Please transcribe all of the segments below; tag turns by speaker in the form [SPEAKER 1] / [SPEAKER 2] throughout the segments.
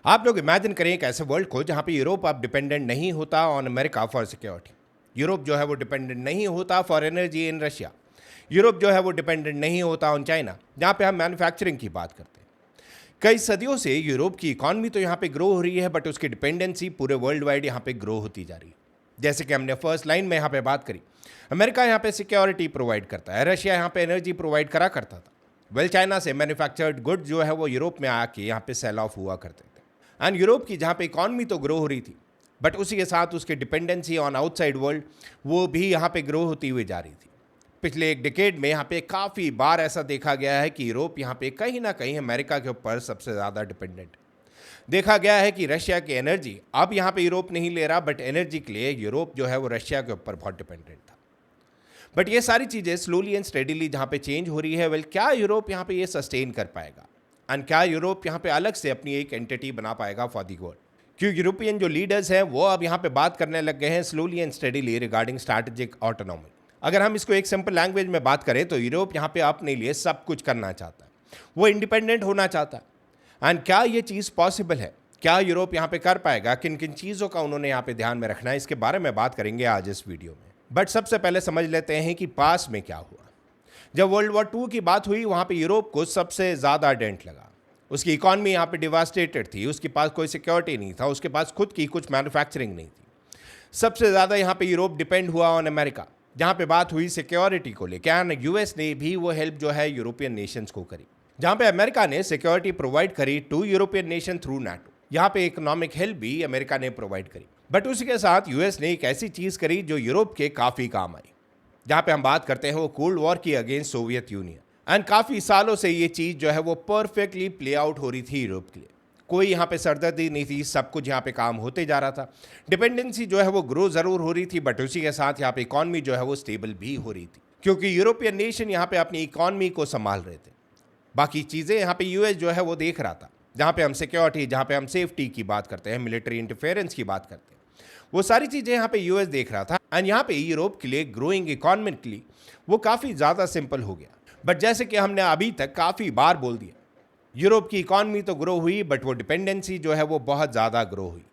[SPEAKER 1] आप लोग इमेजिन करें एक ऐसे वर्ल्ड को जहाँ पे यूरोप अब डिपेंडेंट नहीं होता on America for security. Europe जो है वो डिपेंडेंट नहीं होता for energy in Russia. Europe जो है वो डिपेंडेंट नहीं होता ऑन चाइना, जहाँ पे हम मैन्युफैक्चरिंग की बात करते हैं। कई सदियों से यूरोप की इकॉनमी तो यहाँ पे ग्रो हो रही है, बट उसकी डिपेंडेंसी पूरे वर्ल्ड वाइड यहाँ पे ग्रो होती जा रही है। जैसे कि हमने फर्स्ट लाइन में यहाँ पे बात करी, अमेरिका यहाँ पे सिक्योरिटी प्रोवाइड करता है, रशिया यहाँ पे एनर्जी प्रोवाइड करा करता था। वेल, चाइना से मैन्युफैक्चर्ड गुड जो है वो यूरोप में आके यहाँ पे सेल ऑफ हुआ करते थे। एंड यूरोप की जहाँ पे इकॉनमी तो ग्रो हो रही थी, बट उसी के साथ उसकी डिपेंडेंसी ऑन आउटसाइड वर्ल्ड वो भी यहाँ पे ग्रो होती हुई जा रही थी। पिछले एक डिकेड में यहाँ पे काफ़ी बार ऐसा देखा गया है कि यूरोप यहाँ पे कहीं ना कहीं अमेरिका के ऊपर सबसे ज़्यादा डिपेंडेंट है। देखा गया है कि रशिया की एनर्जी अब यहाँ पे यूरोप नहीं ले रहा, बट एनर्जी के लिए यूरोप जो है वो रशिया के ऊपर बहुत डिपेंडेंट था। बट ये सारी चीज़ें स्लोली एंड स्टेडीली जहाँ पे चेंज हो रही है, वेल, क्या यूरोप यहाँ पे ये सस्टेन कर पाएगा एंड क्या यूरोप यहाँ पे अलग से अपनी एक एंटिटी बना पाएगा फॉर दी वर्ल्ड? क्यों यूरोपियन जो लीडर्स हैं वो अब यहाँ पे बात करने लग गए हैं slowly and steadily regarding strategic autonomy. अगर हम इसको एक सिंपल लैंग्वेज में बात करें तो यूरोप यहाँ पे अपने लिए सब कुछ करना चाहता है, वो इंडिपेंडेंट होना चाहता है। एंड क्या ये चीज़ पॉसिबल है? क्या यूरोप यहाँ पे कर पाएगा? किन किन चीज़ों का उन्होंने यहाँ पे ध्यान में रखना है, इसके बारे में बात करेंगे आज इस वीडियो में। बट सबसे पहले समझ लेते हैं कि पास में क्या हुआ। जब वर्ल्ड वॉर 2 की बात हुई, वहाँ पे यूरोप को सबसे ज़्यादा डेंट लगा। उसकी इकॉनमी यहाँ पे डिवास्टेटेड थी, उसके पास कोई सिक्योरिटी नहीं था, उसके पास खुद की कुछ मैन्युफैक्चरिंग नहीं थी। सबसे ज़्यादा यहाँ पे यूरोप डिपेंड हुआ ऑन अमेरिका, जहाँ पे बात हुई सिक्योरिटी को लेकर। यूएस ने भी वो हेल्प जो है यूरोपियन नेशंस को करी, जहाँ पे अमेरिका ने सिक्योरिटी प्रोवाइड करी to European nation through NATO. यहाँ पे इकोनॉमिक हेल्प भी अमेरिका ने प्रोवाइड करी। बट उसी के साथ यूएस ने एक ऐसी चीज़ करी जो यूरोप के काफ़ी काम आई। जहाँ पे हम बात करते हैं वो कोल्ड वॉर की अगेंस्ट सोवियत यूनियन। एंड काफ़ी सालों से ये चीज़ जो है वो परफेक्टली प्ले आउट हो रही थी यूरोप के लिए। कोई यहाँ पे सरदर्दी नहीं थी, सब कुछ यहाँ पे काम होते जा रहा था। डिपेंडेंसी जो है वो ग्रो ज़रूर हो रही थी, बट उसी के साथ यहाँ पे इकॉनमी जो है वो स्टेबल भी हो रही थी, क्योंकि यूरोपियन नेशन यहाँ पे अपनी इकॉनमी को संभाल रहे थे। बाकी चीज़ें यहाँ पे यूएस जो है वो देख रहा था। जहाँ पे हम सिक्योरिटी, जहाँ पे हम सेफ्टी की बात करते हैं, मिलिट्री इंटरफेरेंस की बात करते हैं, वो सारी चीज़ें यहाँ पे यूएस देख रहा था। एंड यहाँ पे यूरोप के लिए ग्रोइंग इकोनॉमिकली वो काफ़ी ज़्यादा सिंपल हो गया। बट जैसे कि हमने अभी तक काफ़ी बार बोल दिया, यूरोप की इकॉनमी तो ग्रो हुई, बट वो डिपेंडेंसी जो है वो बहुत ज़्यादा ग्रो हुई।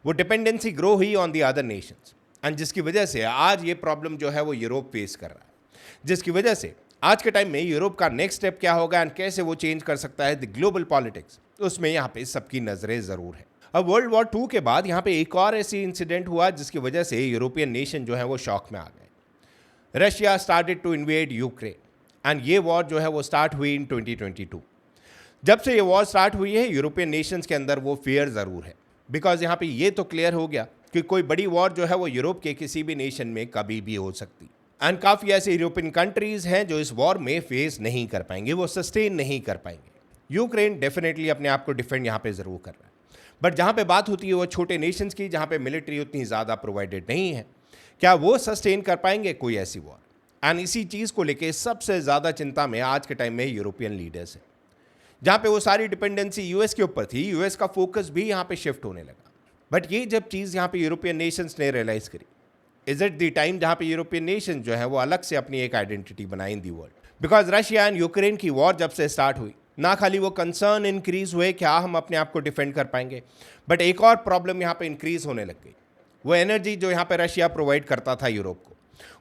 [SPEAKER 1] वो डिपेंडेंसी ग्रो हुई on the other Nations, and जिसकी वजह से आज ये प्रॉब्लम जो है वो यूरोप फेस कर रहा है। जिसकी वजह से आज के टाइम में यूरोप का नेक्स्ट स्टेप क्या होगा एंड कैसे वो चेंज कर सकता है द ग्लोबल पॉलिटिक्स, उसमें यहाँ पे सबकी नज़रें ज़रूर है। अब वर्ल्ड वॉर 2 के बाद यहाँ पे एक और ऐसी इंसिडेंट हुआ जिसकी वजह से यूरोपियन नेशन जो है वो शॉक में आ गए। Russia started to invade Ukraine, and ये वॉर जो है वो स्टार्ट हुई इन 2022। जब से ये वॉर स्टार्ट हुई है, यूरोपियन नेशंस के अंदर वो फियर ज़रूर है, बिकॉज यहाँ पे ये तो क्लियर हो गया कि कोई बड़ी वॉर जो है वो यूरोप के किसी भी नेशन में कभी भी हो सकती। एंड काफ़ी ऐसे यूरोपियन कंट्रीज़ हैं जो इस वॉर में फेस नहीं कर पाएंगे, वो सस्टेन नहीं कर पाएंगे। यूक्रेन डेफिनेटली अपने आप को डिफेंड यहाँ पे ज़रूर कर रहा है, बट जहाँ पे बात होती है वो छोटे नेशंस की, जहाँ पे मिलिट्री उतनी ज़्यादा प्रोवाइडेड नहीं है, क्या वो सस्टेन कर पाएंगे कोई ऐसी वॉर? एंड इसी चीज़ को लेके सबसे ज़्यादा चिंता में आज के टाइम में यूरोपियन लीडर्स हैं। जहाँ पे वो सारी डिपेंडेंसी यूएस के ऊपर थी, यूएस का फोकस भी यहाँ पे शिफ्ट होने लगा। बट ये जब चीज़ यहाँ पे यूरोपियन नेशंस ने रियलाइज़ करी, इज इट द टाइम जहाँ पे यूरोपियन नेशन जो है वो अलग से अपनी एक आइडेंटिटी बनाए in the world. Because Russia and Ukraine की वॉर जब से स्टार्ट हुई, ना खाली वो कंसर्न इंक्रीज हुए क्या हम अपने आप को डिफेंड कर पाएंगे, बट एक और प्रॉब्लम यहाँ पे इंक्रीज होने लग गई। वो एनर्जी जो यहाँ पे रशिया प्रोवाइड करता था यूरोप को,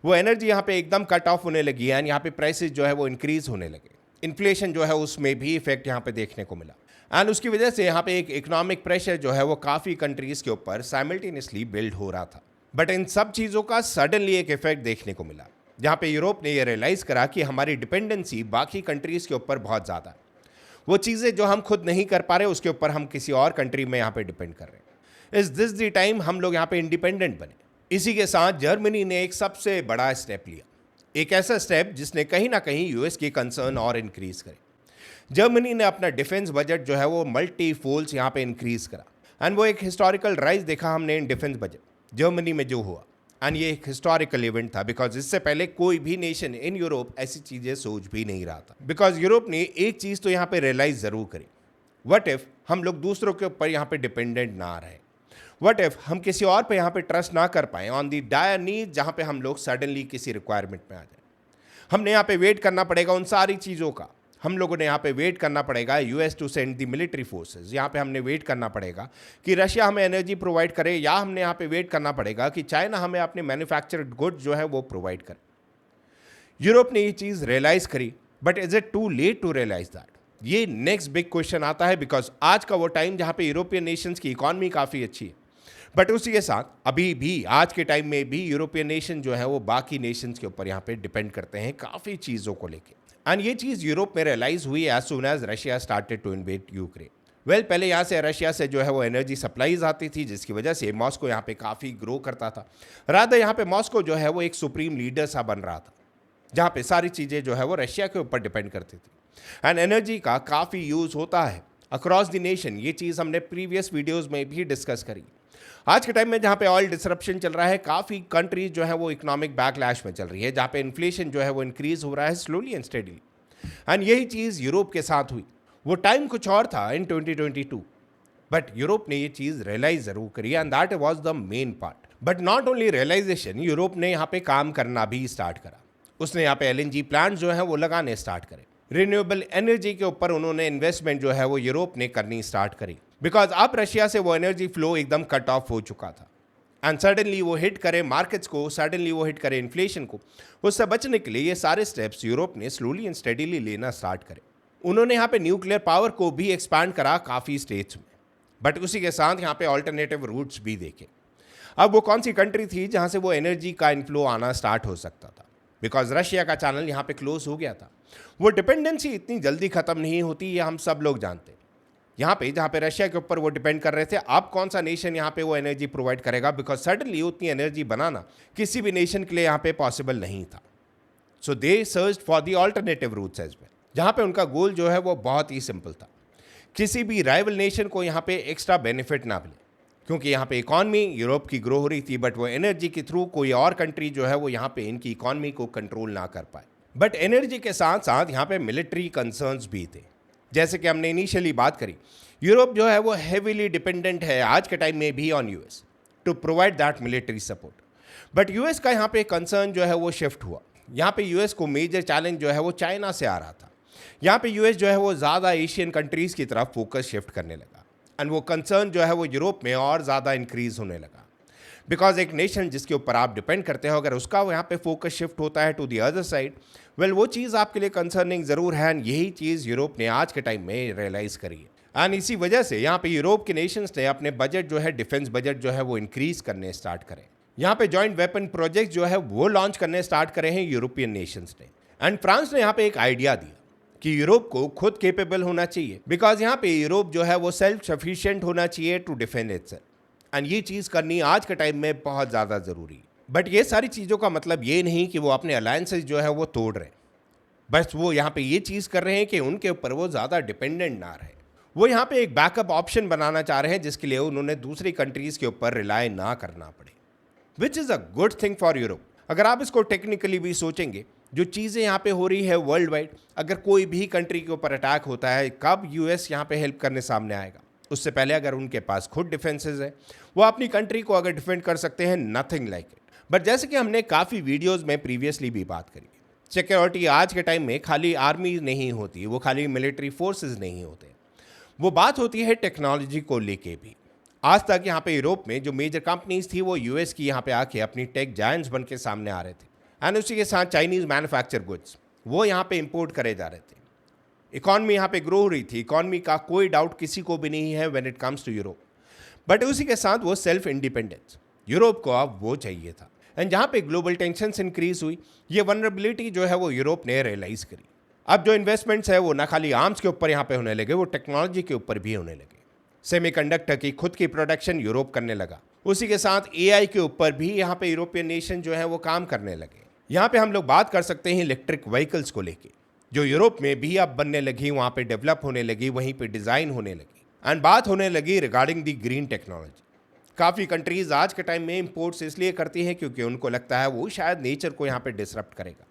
[SPEAKER 1] वो एनर्जी यहाँ पे एकदम कट ऑफ होने लगी है, एंड यहाँ पे प्राइसेस जो है वो इंक्रीज होने लगे। इन्फ्लेशन जो है उसमें भी इफेक्ट यहाँ पे देखने को मिला, एंड उसकी वजह से यहाँ पे एक इकोनॉमिक प्रेशर जो है वो काफ़ी कंट्रीज़ के ऊपर साइमल्टेनियसली बिल्ड हो रहा था। बट इन सब चीज़ों का सडनली एक इफेक्ट देखने को मिला, जहाँ पे यूरोप ने ये रियलाइज़ करा कि हमारी डिपेंडेंसी बाकी कंट्रीज़ के ऊपर बहुत ज़्यादा है। वो चीज़ें जो हम खुद नहीं कर पा रहे उसके ऊपर हम किसी और कंट्री में यहाँ पे डिपेंड कर रहे हैं। इस दिस द टाइम हम लोग यहाँ पे इंडिपेंडेंट बने। इसी के साथ जर्मनी ने एक सबसे बड़ा स्टेप लिया, एक ऐसा स्टेप जिसने कहीं ना कहीं यूएस की कंसर्न और इंक्रीज करे। जर्मनी ने अपना डिफेंस बजट जो है वो मल्टी फोल्ड्स यहाँ पे इंक्रीज करा, एंड वो एक हिस्टोरिकल राइज देखा हमने इन डिफेंस बजट जर्मनी में जो हुआ। एंड ये एक हिस्टोरिकल इवेंट था, बिकॉज इससे पहले कोई भी नेशन इन यूरोप ऐसी चीज़ें सोच भी नहीं रहा था। बिकॉज यूरोप ने एक चीज़ तो यहाँ पे रियलाइज ज़रूर करी, व्हाट इफ हम लोग दूसरों के ऊपर यहाँ पे डिपेंडेंट ना रहे, व्हाट इफ हम किसी और पे यहाँ पे ट्रस्ट ना कर पाएँ ऑन दी डायर नीड, जहाँ पे हम लोग सडनली किसी रिक्वायरमेंट में आ जाए। हमने यहाँ पे वेट करना पड़ेगा उन सारी चीज़ों का, हम लोगों ने यहाँ पे वेट करना पड़ेगा US to send the military forces, यहाँ पे हमने वेट करना पड़ेगा कि रशिया हमें एनर्जी प्रोवाइड करे, या हमने यहाँ पे वेट करना पड़ेगा कि चाइना हमें अपने मैन्युफैक्चर्ड गुड्स जो है वो प्रोवाइड करे। यूरोप ने ये चीज़ रियलाइज़ करी, but is it too late to realise that? ये नेक्स्ट बिग क्वेश्चन आता है, बिकॉज आज का वो टाइम जहाँ पे यूरोपियन नेशंस की इकॉनमी काफ़ी अच्छी है, बट उसी के साथ अभी भी आज के टाइम में भी यूरोपियन नेशन जो है वो बाकी नेशंस के ऊपर यहाँ पे डिपेंड करते हैं काफ़ी चीज़ों को लेके। एंड ये चीज़ यूरोप में रियलाइज़ हुई as soon as Russia started to invade Ukraine. Well, पहले यहाँ से रशिया से जो है वो एनर्जी सप्लाईज आती थी, जिसकी वजह से मॉस्को यहाँ पे काफ़ी ग्रो करता था। रादर यहाँ पे मॉस्को जो है वो एक सुप्रीम लीडर सा बन रहा था, जहाँ पे सारी चीज़ें जो है वो रशिया के ऊपर डिपेंड करती थी। एंड एनर्जी का काफ़ी यूज़ होता है अक्रॉस द नेशन, ये चीज़ हमने प्रीवियस वीडियोज़ में भी डिस्कस करी। आज के टाइम में जहाँ पे ऑयल डिसरप्शन चल रहा है, काफ़ी कंट्रीज जो है वो इकोनॉमिक बैकलैश में चल रही है, जहाँ पे इन्फ्लेशन जो है वो इंक्रीज हो रहा है स्लोली एंड स्टेडीली। एंड यही चीज़ यूरोप के साथ हुई। वो टाइम कुछ और था इन 2022, बट यूरोप ने ये चीज़ रियलाइज ज़रूर करी, and that was the main part. But not only realisation, Europe ने यहाँ पे काम करना भी स्टार्ट करा। उसने यहाँ पे एलएनजी प्लांट जो है वो लगाने स्टार्ट करे। रिन्यूएबल एनर्जी के ऊपर उन्होंने इन्वेस्टमेंट जो है वो यूरोप ने करनी स्टार्ट करी, बिकॉज अब रशिया से वो एनर्जी फ्लो एकदम कट ऑफ हो चुका था। एंड सडनली वो हिट करे मार्केट्स को, सडनली वो हिट करे इन्फ्लेशन को। उससे बचने के लिए ये सारे स्टेप्स यूरोप ने स्लोली एंड स्टेडीली लेना स्टार्ट करे। उन्होंने यहाँ पे न्यूक्लियर पावर को भी एक्सपांड करा काफ़ी स्टेट्स में, बट उसी के साथ यहाँ पे ऑल्टरनेटिव रूट्स भी देखे। अब वो कौन सी कंट्री थी जहाँ से वो एनर्जी का इनफ्लो आना स्टार्ट हो सकता था, बिकॉज रशिया का चैनल यहाँ पे क्लोज हो गया था। वो डिपेंडेंसी इतनी जल्दी खत्म नहीं होती, ये हम सब लोग जानते हैं। यहाँ पे जहाँ पे रशिया के ऊपर वो डिपेंड कर रहे थे, अब कौन सा नेशन यहाँ पे वो एनर्जी प्रोवाइड करेगा, बिकॉज सडनली उतनी एनर्जी बनाना किसी भी नेशन के लिए यहाँ पे पॉसिबल नहीं था। So they search for the alternative routes as well, जहाँ पे उनका गोल जो है वो बहुत ही सिंपल था, किसी भी राइवल नेशन को यहाँ पे एक्स्ट्रा बेनिफिट ना मिले, क्योंकि यहाँ पे इकॉनमी यूरोप की ग्रो हो रही थी, बट वो एनर्जी के थ्रू कोई और कंट्री जो है वो यहाँ पे इनकी इकॉनमी को कंट्रोल ना कर पाए। बट एनर्जी के साथ साथ यहाँ पे मिलिट्री कंसर्न्स भी थे। जैसे कि हमने इनिशियली बात करी, यूरोप जो है वो हेवीली डिपेंडेंट है आज के टाइम में भी on US to provide that military support. But US का यहाँ पे कंसर्न जो है वो शिफ्ट हुआ। यहाँ पे यूएस को मेजर चैलेंज जो है वो चाइना से आ रहा था। यहाँ पे यूएस जो है वो ज़्यादा एशियन कंट्रीज़ की तरफ फोकस शिफ्ट करने लगा, एंड वो कंसर्न जो है वो यूरोप में और ज़्यादा इंक्रीज़ होने लगा, बिकॉज एक नेशन जिसके ऊपर आप डिपेंड करते हो, अगर उसका यहाँ पे फोकस शिफ्ट होता है to the other side, well वो चीज़ आपके लिए कंसर्निंग ज़रूर है। एंड यही चीज़ यूरोप ने आज के टाइम में रियलाइज़ करी है, एंड इसी वजह से यहाँ पे यूरोप के नेशंस ने अपने बजट जो है, डिफेंस बजट जो है वो इंक्रीज़ करने स्टार्ट करें। यहाँ पे जॉइंट वेपन प्रोजेक्ट जो है वो लॉन्च करने स्टार्ट करे हैं यूरोपियन नेशंस ने। एंड फ्रांस ने यहाँ पे एक आइडिया दिया कि यूरोप को खुद केपेबल होना चाहिए, बिकॉज यहाँ पे यूरोप जो है वो सेल्फ सफिशिएंट होना चाहिए टू डिफेंड इटसेल्फ, एंड ये चीज़ करनी आज के टाइम में बहुत ज़्यादा ज़रूरी है। बट ये सारी चीज़ों का मतलब ये नहीं कि वो अपने अलायंसेस जो है वो तोड़ रहे हैं, बस वो यहाँ पे ये चीज़ कर रहे हैं कि उनके ऊपर वो ज़्यादा डिपेंडेंट ना रहे। वो यहाँ पे एक बैकअप ऑप्शन बनाना चाह रहे हैं, जिसके लिए उन्होंने दूसरी कंट्रीज़ के ऊपर रिलाय ना करना पड़े, which is a good thing for Europe. अगर आप इसको टेक्निकली भी सोचेंगे, जो चीज़ें यहाँ पे हो रही है वर्ल्ड वाइड, अगर कोई भी कंट्री के ऊपर अटैक होता है, कब यूएस यहाँ पे हेल्प करने सामने आएगा? उससे पहले अगर उनके पास खुद डिफेंसेस है, वो अपनी कंट्री को अगर डिफेंड कर सकते हैं, नथिंग लाइक इट। बट जैसे कि हमने काफ़ी वीडियोज़ में प्रीवियसली भी बात करी, सिक्योरिटी आज के टाइम में खाली आर्मी नहीं होती, वो खाली मिलिट्री फोर्सेज नहीं होते, वो बात होती है टेक्नोलॉजी को लेके भी। आज तक यहाँ पे यूरोप में जो मेजर कंपनीज थी वो यूएस की यहाँ पे आके अपनी टेक जायंट्स बन के सामने आ रहे थे, एंड उसी के साथ चाइनीज़ मैन्युफैक्चर गुड्स वो यहाँ पे इंपोर्ट करे जा रहे थे। इकॉनमी यहाँ पे ग्रो हो रही थी, इकॉनमी का कोई डाउट किसी को भी नहीं है when it comes to Europe. But उसी के साथ वो सेल्फ इंडिपेंडेंस यूरोप को अब वो चाहिए था, एंड जहाँ पे ग्लोबल टेंशन्स इंक्रीज हुई, ये वनरेबिलिटी जो है वो यूरोप ने रियलाइज़ करी। अब जो इन्वेस्टमेंट्स है वो ना खाली आर्म्स के ऊपर यहाँ पे होने लगे, वो टेक्नोलॉजी के ऊपर भी होने लगे। सेमीकंडक्टर की खुद की प्रोडक्शन यूरोप करने लगा, उसी के साथ एआई के ऊपर भी यहाँ पे यूरोपियन नेशन जो है वो काम करने लगे। यहाँ पे हम लोग बात कर सकते हैं इलेक्ट्रिक व्हीकल्स को लेके, जो यूरोप में भी अब बनने लगी, वहाँ पे डेवलप होने लगी, वहीं पे डिज़ाइन होने लगी, एंड बात होने लगी रिगार्डिंग दी ग्रीन टेक्नोलॉजी। काफ़ी कंट्रीज़ आज के टाइम में इम्पोर्ट्स इसलिए करती हैं क्योंकि उनको लगता है वो शायद नेचर को यहाँ पे डिसरप्ट करेगा।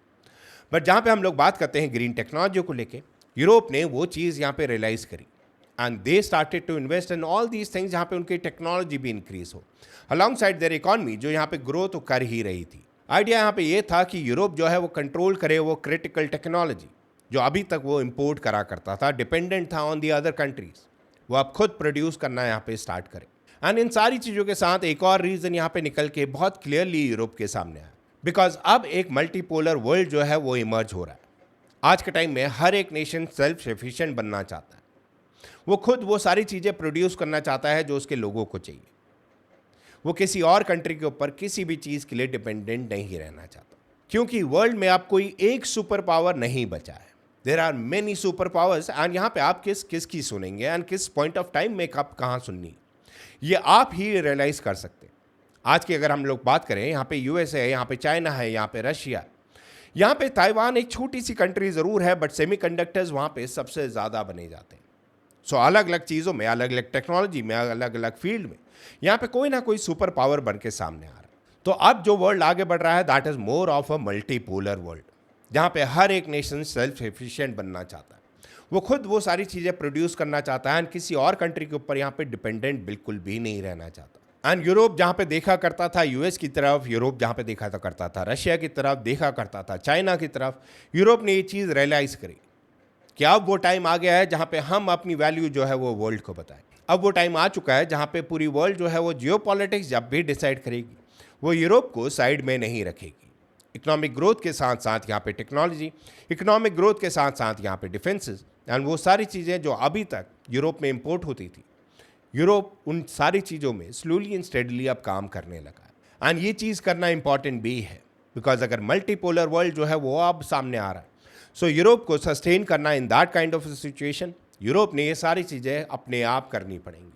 [SPEAKER 1] बट जहाँ पे हम लोग बात करते हैं ग्रीन टेक्नोलॉजी को लेके, यूरोप ने वो चीज़ यहाँ पे रियलाइज़ करी, and they started to invest in all these things, जहाँ पे उनकी टेक्नोलॉजी भी इंक्रीज हो अलॉन्ग साइड देयर इकॉनमी, जो यहाँ पे ग्रो तो कर ही रही थी। आइडिया यहाँ पे ये था कि यूरोप जो है वो कंट्रोल करे वो क्रिटिकल टेक्नोलॉजी, जो अभी तक वो इम्पोर्ट करा करता था, डिपेंडेंट था ऑन दी अदर कंट्रीज, वो अब खुद प्रोड्यूस करना यहाँ पे स्टार्ट करे। एंड इन सारी चीज़ों के साथ एक और रीज़न यहाँ पे निकल के बहुत क्लियरली यूरोप के सामने आया, बिकॉज अब एक मल्टीपोलर वर्ल्ड जो है वो इमर्ज हो रहा है। आज के टाइम में हर एक नेशन सेल्फ सफिशिएंट बनना चाहता है, वो खुद वो सारी चीज़ें प्रोड्यूस करना चाहता है जो उसके लोगों को चाहिए। वो किसी और कंट्री के ऊपर किसी भी चीज़ के लिए डिपेंडेंट नहीं रहना चाहता, क्योंकि वर्ल्ड में आप कोई एक सुपर पावर नहीं बचा है। There are many super powers, and यहाँ पे आप किसकी सुनेंगे एंड किस पॉइंट ऑफ टाइम में कब कहाँ सुननी, ये आप ही रियलाइज कर सकते हैं। आज की अगर हम लोग बात करें, यहाँ पे यूएस है, यहाँ पे चाइना है, यहाँ पे रशिया, यहाँ पे ताइवान एक छोटी सी कंट्री ज़रूर है, बट सेमीकंडक्टर्स वहाँ पे सबसे ज़्यादा बने जाते हैं। सो अलग अलग चीज़ों में, अलग अलग टेक्नोलॉजी में, अलग अलग फील्ड में यहाँ पे कोई ना कोई सुपर पावर बन के सामने आ रहा है। तो अब जो वर्ल्ड आगे बढ़ रहा है, that is more of a multipolar world, जहाँ पे हर एक नेशन सेल्फ एफिशिएंट बनना चाहता है, वो खुद वो सारी चीज़ें प्रोड्यूस करना चाहता है एंड किसी और कंट्री के ऊपर यहाँ पे डिपेंडेंट बिल्कुल भी नहीं रहना चाहता। एंड यूरोप जहाँ पे देखा करता था यूएस की तरफ, यूरोप जहाँ पे देखा करता था रशिया की तरफ, देखा करता था चाइना की तरफ, यूरोप ने ये चीज़ रियलाइज़ करी कि अब वो टाइम आ गया है जहाँ पे हम अपनी वैल्यू जो है वो वर्ल्ड को बताएं। अब वो टाइम आ चुका है जहाँ पे पूरी वर्ल्ड जो है वो जियोपॉलिटिक्स जब भी डिसाइड करेगी, वो यूरोप को साइड में नहीं रखेगी। इकोनॉमिक ग्रोथ के साथ साथ यहाँ पे टेक्नोलॉजी, इकोनॉमिक ग्रोथ के साथ साथ यहाँ पे डिफेंसेस एंड वो सारी चीज़ें जो अभी तक यूरोप में इंपोर्ट होती थी, यूरोप उन सारी चीज़ों में स्लोली एंड स्टेडली अब काम करने लगा है। एंड ये चीज़ करना इंपॉर्टेंट भी है, बिकॉज अगर मल्टीपोलर वर्ल्ड जो है वो अब सामने आ रहा है, सो यूरोप को सस्टेन करना in that kind of situation, Europe ने ये सारी चीज़ें अपने आप करनी पड़ेंगी।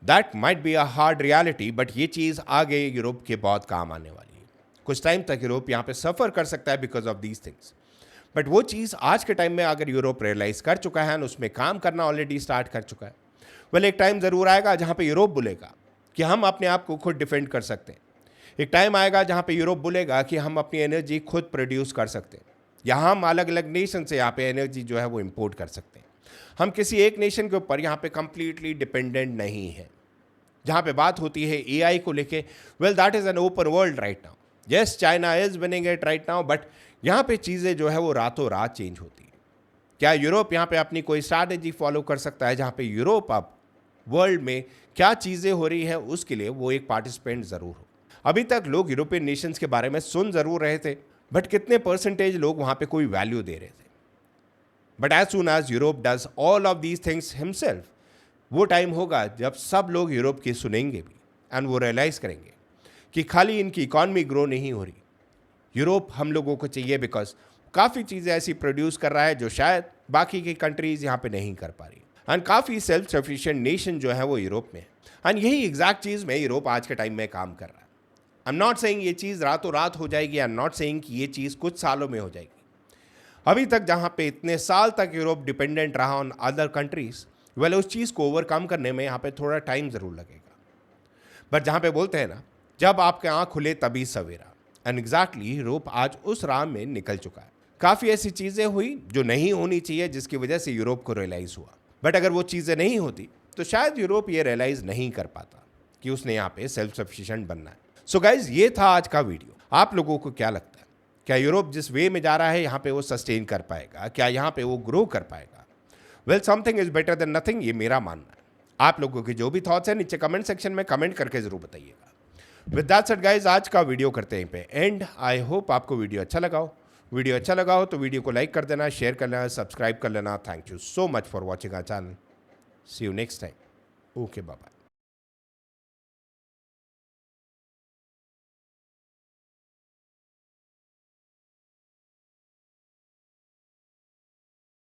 [SPEAKER 1] That might be a hard reality, but ये चीज़ आगे यूरोप के बहुत काम आने वाली है। कुछ टाइम तक यूरोप यहाँ पे सफ़र कर सकता है because of these things, but वो चीज़ आज के टाइम में अगर यूरोप रियलाइज़ कर चुका है, उसमें काम करना ऑलरेडी स्टार्ट कर चुका है, वेल एक टाइम ज़रूर आएगा जहाँ पे यूरोप बोलेगा कि हम अपने आप को खुद डिफेंड कर सकते हैं। एक टाइम आएगा जहाँ पे यूरोप बोलेगा कि हम अपनी एनर्जी खुद प्रोड्यूस कर सकते हैं, या हम अलग अलग नेशन से यहाँ पे एनर्जी जो है वो इंपोर्ट कर सकते हैं। हम किसी एक नेशन के ऊपर यहाँ पे कंप्लीटली डिपेंडेंट नहीं है। जहाँ पे बात होती है एआई को लेके, well that is an open world right now. Yes, China is winning it right now, but यहाँ पे चीज़ें जो है वो रातों रात चेंज होती है। क्या यूरोप यहाँ पे अपनी कोई स्ट्रैटेजी फॉलो कर सकता है जहाँ पे यूरोप अब वर्ल्ड में क्या चीज़ें हो रही हैं उसके लिए वो एक पार्टिसिपेंट ज़रूर हो? अभी तक लोग यूरोपियन नेशंस के बारे में सुन ज़रूर रहे थे, बट कितने परसेंटेज लोग वहाँ पे कोई वैल्यू दे रहे थे? But as soon as Europe does all of these things himself, वो टाइम होगा जब सब लोग यूरोप की सुनेंगे भी एंड वो रियलाइज़ करेंगे कि खाली इनकी इकॉनमी ग्रो नहीं हो रही, यूरोप हम लोगों को चाहिए बिकॉज काफ़ी चीज़ें ऐसी प्रोड्यूस कर रहा है जो शायद बाकी की कंट्रीज़ यहाँ पे नहीं कर पा रही, एंड काफ़ी सेल्फ सफिशिएंट नेशन जो है वो यूरोप में है। एंड यही एग्जैक्ट चीज़ में यूरोप आज के टाइम में काम कर रहा है। आई एम नॉट सेइंग ये चीज़ रातों रात हो जाएगी, आई एम नॉट सेइंग कि ये चीज़ कुछ सालों में हो जाएगी। अभी तक जहाँ पे इतने साल तक यूरोप डिपेंडेंट रहा ऑन अदर कंट्रीज़, वेल उस चीज़ को ओवरकम करने में यहाँ पे थोड़ा टाइम ज़रूर लगेगा। बट जहाँ पे बोलते हैं ना, जब आपके आँख खुले तभी सवेरा, एंड एग्जैक्टली यूरोप आज उस राह में निकल चुका है। काफ़ी ऐसी चीज़ें हुई जो नहीं होनी चाहिए, जिसकी वजह से यूरोप को रियलाइज़ हुआ, बट अगर वो चीज़ें नहीं होती तो शायद यूरोप ये रियलाइज़ नहीं कर पाता कि उसने यहाँ पे सेल्फ सफिशिएंट बनना है। सो गाइज, ये था आज का वीडियो। आप लोगों को क्या लगता है, क्या यूरोप जिस वे में जा रहा है यहाँ पे वो सस्टेन कर पाएगा? क्या यहाँ पे वो ग्रो कर पाएगा? Well, something is better than nothing, ये मेरा मानना है। आप लोगों के जो भी थॉट्स हैं नीचे कमेंट सेक्शन में कमेंट करके जरूर बताइएगा। विद दैट सेड गाइज, आज का वीडियो करते हैं पे एंड। आई होप आपको वीडियो अच्छा लगा हो। वीडियो अच्छा लगा हो तो वीडियो को लाइक कर देना, शेयर कर लेना, सब्सक्राइब कर लेना। Thank you so much for watching our channel. See you next time. Okay, bye bye.